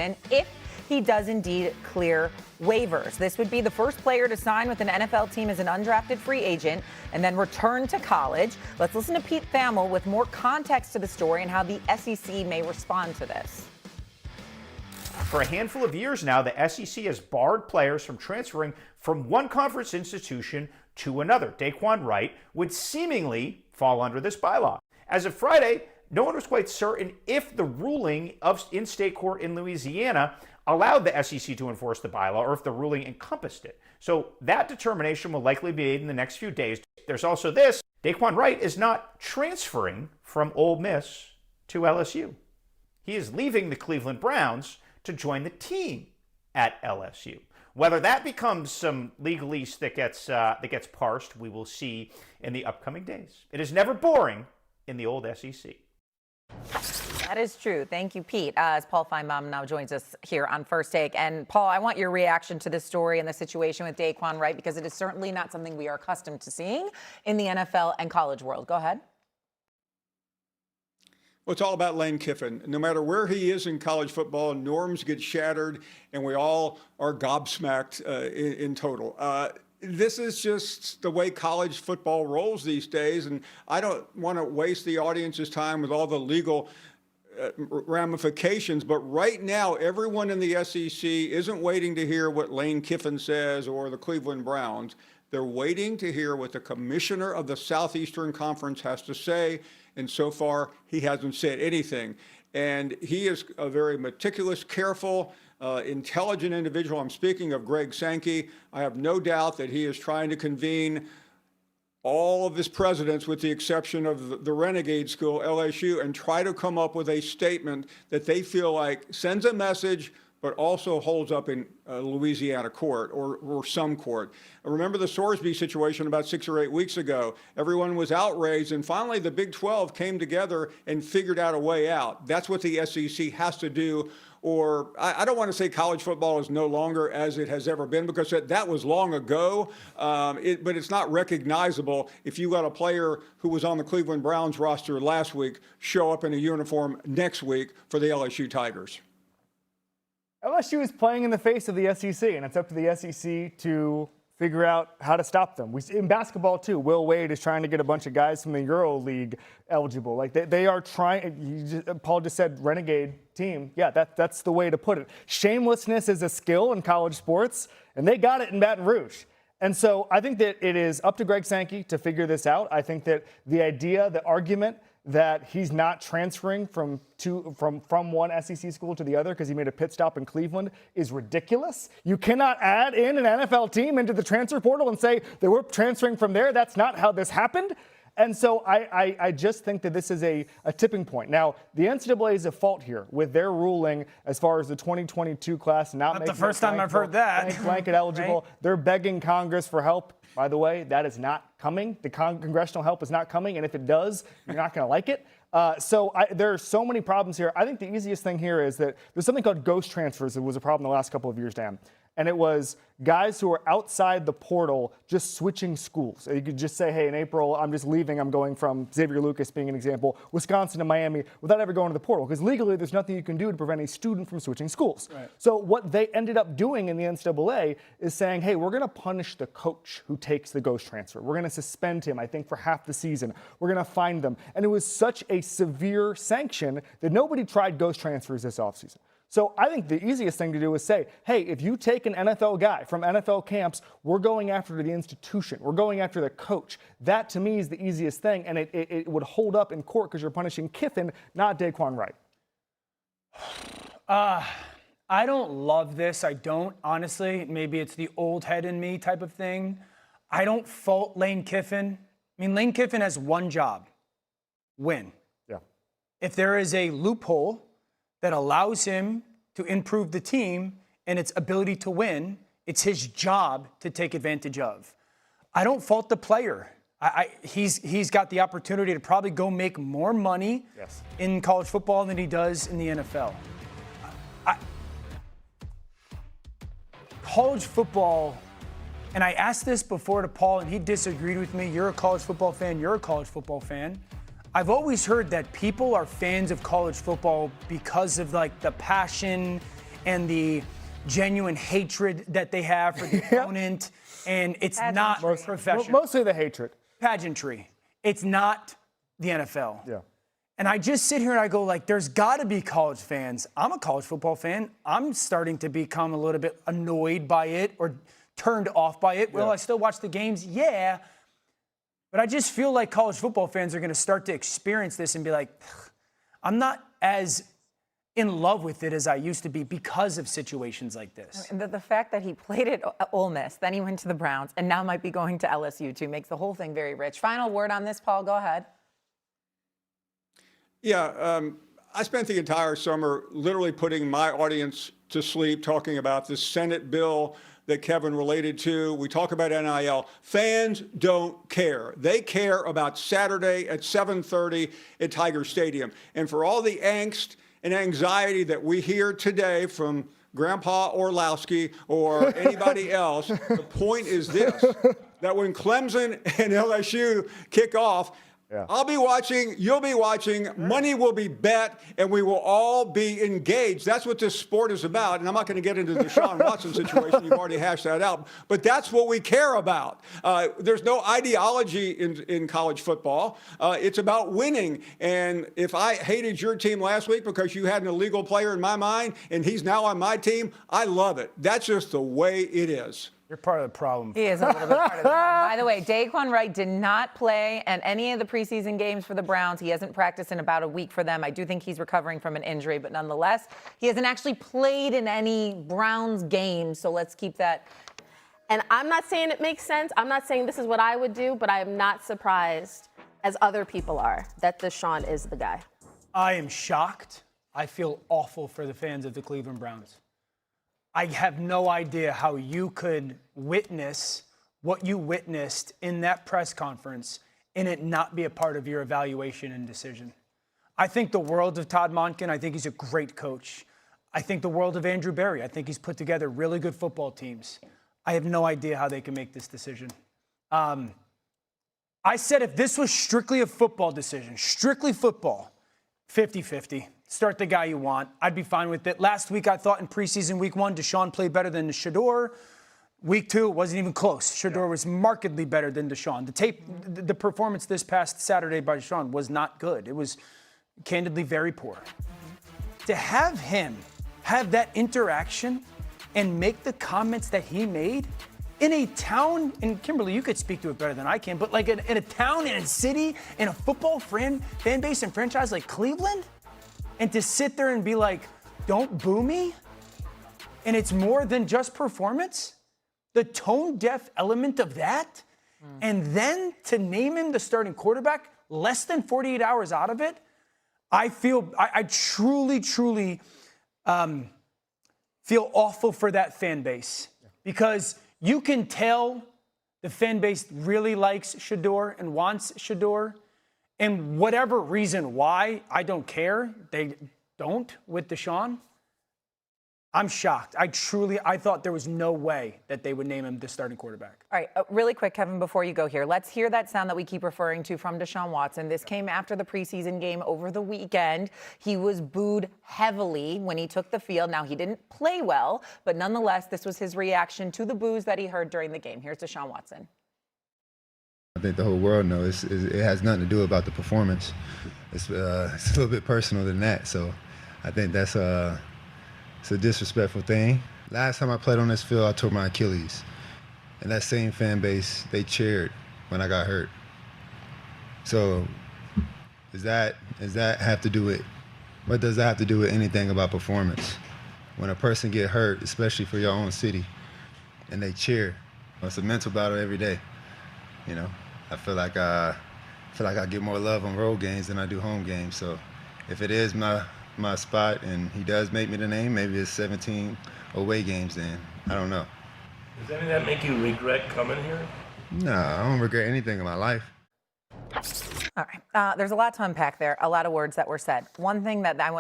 season if he does indeed clear waivers. This would be the first player to sign with an NFL team as an undrafted free agent and then return to college. Let's listen to Pete Thamel with more context to the story and how the SEC may respond to this. For a handful of years now, the SEC has barred players from transferring from one conference institution to another. Daquan Wright would seemingly fall under this bylaw. As of Friday, no one was quite certain if the ruling of in-state court in Louisiana allowed the SEC to enforce the bylaw or if the ruling encompassed it. So that determination will likely be made in the next few days. There's also this: Daquan Wright is not transferring from Ole Miss to LSU. He is leaving the Cleveland Browns to join the team at LSU. Whether that becomes some legalese that gets parsed, we will see in the upcoming days. It is never boring in the old SEC. That is true. Thank you, Pete. As Paul Feinbaum now joins us here on First Take. And Paul, I want your reaction to this story and the situation with Daquan Wright, because it is certainly not something we are accustomed to seeing in the NFL and college world. Go ahead. Well, it's all about Lane Kiffin. No matter where he is in college football, norms get shattered, and we all are gobsmacked in total. This is just the way college football rolls these days, and I don't want to waste the audience's time with all the legal ramifications, but right now, everyone in the SEC isn't waiting to hear what Lane Kiffin says or the Cleveland Browns. They're waiting to hear what the commissioner of the Southeastern Conference has to say, and so far, he hasn't said anything. And he is a very meticulous, careful, intelligent individual. I'm speaking of Greg Sankey. I have no doubt that he is trying to convene all of his presidents, with the exception of the renegade school, LSU, and try to come up with a statement that they feel like sends a message, but also holds up in Louisiana court or some court. I remember the Sorsby situation about 6 or 8 weeks ago. Everyone was outraged, and finally the Big 12 came together and figured out a way out. That's what the SEC has to do. Or I don't want to say college football is no longer as it has ever been, because that was long ago, but it's not recognizable if you got a player who was on the Cleveland Browns roster last week show up in a uniform next week for the LSU Tigers. LSU is playing in the face of the SEC, and it's up to the SEC to figure out how to stop them. In basketball, too, Will Wade is trying to get a bunch of guys from the Euro League eligible. Like, they are trying. Paul just said renegade team. Yeah, that's the way to put it. Shamelessness is a skill in college sports, and they got it in Baton Rouge. And so I think that it is up to Greg Sankey to figure this out. I think that the argument that he's not transferring from one SEC school to the other because he made a pit stop in Cleveland is ridiculous. You cannot add in an NFL team into the transfer portal and say they were transferring from there. That's not how this happened. And so I just think that this is a tipping point. Now, the NCAA is at fault here with their ruling as far as the 2022 class not making the first time I've heard that. Blanket eligible. Right? They're begging Congress for help. By the way, that is not coming. The congressional help is not coming, and if it does, you're not going to like it. There are so many problems here. I think the easiest thing here is that there's something called ghost transfers that was a problem the last couple of years, Dan. And it was guys who are outside the portal just switching schools. You could just say, hey, in April, I'm just leaving. I'm going from Xavier Lucas being an example, Wisconsin to Miami, without ever going to the portal. Because legally, there's nothing you can do to prevent a student from switching schools. Right. So what they ended up doing in the NCAA is saying, hey, we're going to punish the coach who takes the ghost transfer. We're going to suspend him, I think, for half the season. We're going to fine them. And it was such a severe sanction that nobody tried ghost transfers this offseason. So I think the easiest thing to do is say, hey, if you take an NFL guy from NFL camps, we're going after the institution. We're going after the coach. That, to me, is the easiest thing, and it would hold up in court because you're punishing Kiffin, not Daquan Wright. I don't love this. I don't, honestly. Maybe it's the old head in me type of thing. I don't fault Lane Kiffin. I mean, Lane Kiffin has one job: win. Yeah. If there is a loophole that allows him to improve the team and its ability to win, it's his job to take advantage of. I don't fault the player. He's got the opportunity to probably go make more money in college football than he does in the NFL. College football, and I asked this before to Paul, and he disagreed with me. You're a college football fan. You're a college football fan. I've always heard that people are fans of college football because of like the passion and the genuine hatred that they have for the opponent, and it's not professional. Mostly the hatred. Pageantry. It's not the NFL. Yeah. And I just sit here and I go, like, there's got to be college fans. I'm a college football fan. I'm starting to become a little bit annoyed by it or turned off by it. Will I still watch the games? Yeah. But I just feel like college football fans are going to start to experience this and be like, I'm not as in love with it as I used to be because of situations like this. And the fact that he played at Ole Miss, then he went to the Browns, and now might be going to LSU too, makes the whole thing very rich. Final word on this, Paul. Go ahead. Yeah, I spent the entire summer literally putting my audience to sleep talking about this Senate bill that Kevin related to. We talk about NIL. Fans don't care. They care about Saturday at 7:30 at Tiger Stadium. And for all the angst and anxiety that we hear today from Grandpa Orlowski or anybody else, the point is this, that when Clemson and LSU kick off, I'll be watching, you'll be watching, money will be bet, and we will all be engaged. That's what this sport is about. And I'm not going to get into the Deshaun Watson situation. You've already hashed that out. But that's what we care about. There's no ideology in college football. It's about winning. And if I hated your team last week because you had an illegal player in my mind and he's now on my team, I love it. That's just the way it is. You're part of the problem. He is a little bit part of the problem. By the way, Daquan Wright did not play at any of the preseason games for the Browns. He hasn't practiced in about a week for them. I do think he's recovering from an injury, but nonetheless, he hasn't actually played in any Browns games, so let's keep that. And I'm not saying it makes sense. I'm not saying this is what I would do, but I am not surprised, as other people are, that Deshaun is the guy. I am shocked. I feel awful for the fans of the Cleveland Browns. I have no idea how you could witness what you witnessed in that press conference and it not be a part of your evaluation and decision. I think the world of Todd Monken. I think he's a great coach. I think the world of Andrew Berry. I think he's put together really good football teams. I have no idea how they can make this decision. I said if this was strictly a football decision, strictly football, 50-50. Start the guy you want. I'd be fine with it. Last week, I thought in preseason week 1, Deshaun played better than Shador. Week 2, it wasn't even close. Shador was markedly better than Deshaun. The performance this past Saturday by Deshaun was not good. It was candidly very poor. To have him have that interaction and make the comments that he made in a town, and Kimberly, you could speak to it better than I can, but like in a town, in a city, in a football fan base and franchise like Cleveland, and to sit there and be like, don't boo me, and it's more than just performance, the tone-deaf element of that, and then to name him the starting quarterback less than 48 hours out of it, I truly feel awful for that fan base because you can tell the fan base really likes Shador and wants Shador. And whatever reason why, I don't care. They don't with Deshaun. I'm shocked. I thought there was no way that they would name him the starting quarterback. All right, really quick, Kevin, before you go here, let's hear that sound that we keep referring to from Deshaun Watson. This came after the preseason game over the weekend. He was booed heavily when he took the field. Now, he didn't play well, but nonetheless, this was his reaction to the boos that he heard during the game. Here's Deshaun Watson. I think the whole world knows it has nothing to do about the performance. It's a little bit personal than that. So I think it's a disrespectful thing. Last time I played on this field, I tore my Achilles. And that same fan base, they cheered when I got hurt. So does that have to do with, what does that have to do with anything about performance? When a person get hurt, especially for your own city, and they cheer, it's a mental battle every day. You know, I feel like I get more love on road games than I do home games. So if it is my spot and he does make me the name, maybe it's 17 away games then. I don't know. Does any of that make you regret coming here? No, I don't regret anything in my life. All right. There's a lot to unpack there, a lot of words that were said. One thing that I want